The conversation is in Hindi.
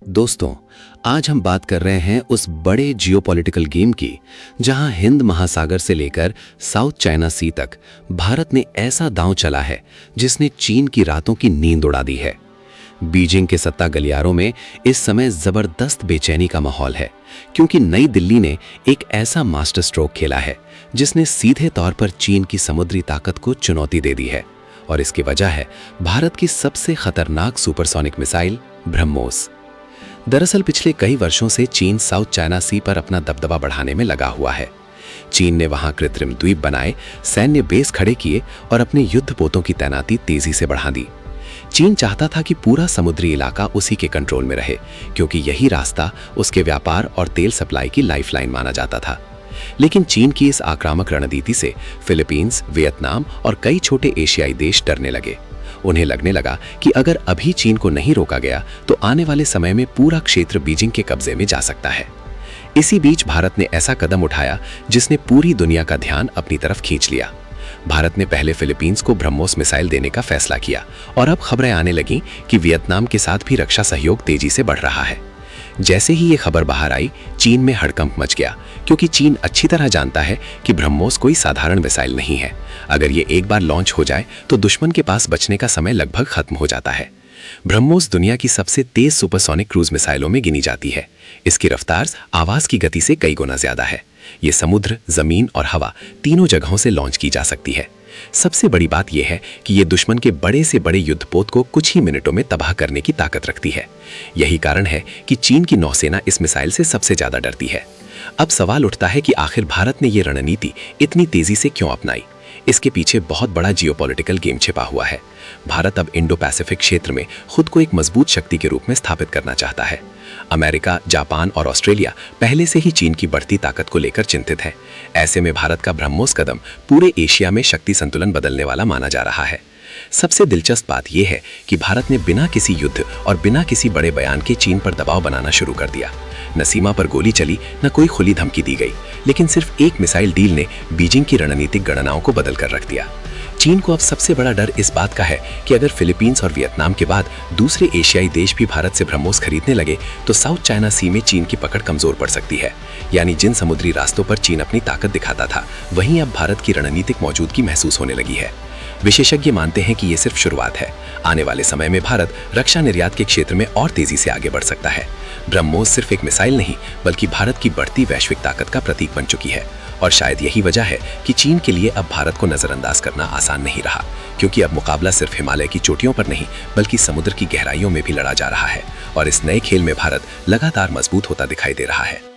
दोस्तों, आज हम बात कर रहे हैं उस बड़े जियोपॉलिटिकल गेम की जहां हिंद महासागर से लेकर साउथ चाइना सी तक भारत ने ऐसा दांव चला है जिसने चीन की रातों की नींद उड़ा दी है। बीजिंग के सत्ता गलियारों में इस समय जबरदस्त बेचैनी का माहौल है, क्योंकि नई दिल्ली ने एक ऐसा मास्टर स्ट्रोक खेला है जिसने सीधे तौर पर चीन की समुद्री ताकत को चुनौती दे दी है। और इसकी वजह है भारत की सबसे खतरनाक सुपरसोनिक मिसाइल ब्रह्मोस। दरअसल पिछले कई वर्षों से चीन साउथ चाइना सी पर अपना दबदबा बढ़ाने में लगा हुआ है। चीन ने वहां कृत्रिम द्वीप बनाए, सैन्य बेस खड़े किए और अपने युद्धपोतों की तैनाती तेजी से बढ़ा दी। चीन चाहता था कि पूरा समुद्री इलाका उसी के कंट्रोल में रहे, क्योंकि यही रास्ता उसके व्यापार और तेल सप्लाई की लाइफलाइन माना जाता था। लेकिन चीन की इस आक्रामक रणनीति से फिलीपींस, वियतनाम और कई छोटे एशियाई देश डरने लगे। उन्हें लगने लगा कि अगर अभी चीन को नहीं रोका गया तो आने वाले समय में पूरा क्षेत्र बीजिंग के कब्जे में जा सकता है। इसी बीच भारत ने ऐसा कदम उठाया जिसने पूरी दुनिया का ध्यान अपनी तरफ खींच लिया। भारत ने पहले फिलीपींस को ब्रह्मोस मिसाइल देने का फैसला किया और अब खबरें आने लगीं कि वियतनाम के साथ भी रक्षा सहयोग तेजी से बढ़ रहा है। जैसे ही ये खबर बाहर आई, चीन में हड़कंप मच गया, क्योंकि चीन अच्छी तरह जानता है कि ब्रह्मोस कोई साधारण मिसाइल नहीं है। अगर ये एक बार लॉन्च हो जाए तो दुश्मन के पास बचने का समय लगभग खत्म हो जाता है। ब्रह्मोस दुनिया की सबसे तेज सुपरसोनिक क्रूज मिसाइलों में गिनी जाती है। इसकी रफ्तार आवाज की गति से कई गुना ज्यादा है। ये समुद्र, जमीन और हवा तीनों जगहों से लॉन्च की जा सकती है। सबसे बड़ी बात यह है कि ये दुश्मन के बड़े से बड़े युद्धपोत को कुछ ही मिनटों में तबाह करने की ताकत रखती है। यही कारण है कि चीन की नौसेना इस मिसाइल से सबसे ज्यादा डरती है। अब सवाल उठता है कि आखिर भारत ने ये रणनीति इतनी तेजी से क्यों अपनाई। इसके पीछे बहुत बड़ा जियोपॉलिटिकल गेम छिपा हुआ है। भारत अब इंडो पैसिफिक क्षेत्र में खुद को एक मजबूत शक्ति के रूप में स्थापित करना चाहता है। अमेरिका, जापान और ऑस्ट्रेलिया पहले से ही चीन की बढ़ती ताकत को लेकर चिंतित है। ऐसे में भारत का ब्रह्मोस कदम पूरे एशिया में शक्ति संतुलन बदलने वाला माना जा रहा है। सबसे दिलचस्प बात यह है कि भारत ने बिना किसी युद्ध और बिना किसी बड़े बयान के चीन पर दबाव बनाना शुरू कर दिया। न सीमा पर गोली चली, न कोई खुली धमकी दी गई, लेकिन सिर्फ एक मिसाइल डील ने बीजिंग की रणनीतिक गणनाओं को बदल कर रख दिया। चीन को अब सबसे बड़ा डर इस बात का है कि अगर फिलीपींस और वियतनाम के बाद दूसरे एशियाई देश भी भारत से ब्रह्मोस खरीदने लगे तो साउथ चाइना सी में चीन की पकड़ कमजोर पड़ सकती है। यानी जिन समुद्री रास्तों पर चीन अपनी ताकत दिखाता था, वहीं अब भारत की रणनीतिक मौजूदगी महसूस होने लगी है। विशेषज्ञ मानते हैं कि ये सिर्फ शुरुआत है। आने वाले समय में भारत रक्षा निर्यात के क्षेत्र में और तेजी से आगे बढ़ सकता है। ब्रह्मोस सिर्फ एक मिसाइल नहीं, बल्कि भारत की बढ़ती वैश्विक ताकत का प्रतीक बन चुकी है। और शायद यही वजह है कि चीन के लिए अब भारत को नजरअंदाज करना आसान नहीं रहा, क्योंकि अब मुकाबला सिर्फ हिमालय की चोटियों पर नहीं, बल्कि समुद्र की गहराइयों में भी लड़ा जा रहा है। और इस नए खेल में भारत लगातार मजबूत होता दिखाई दे रहा है।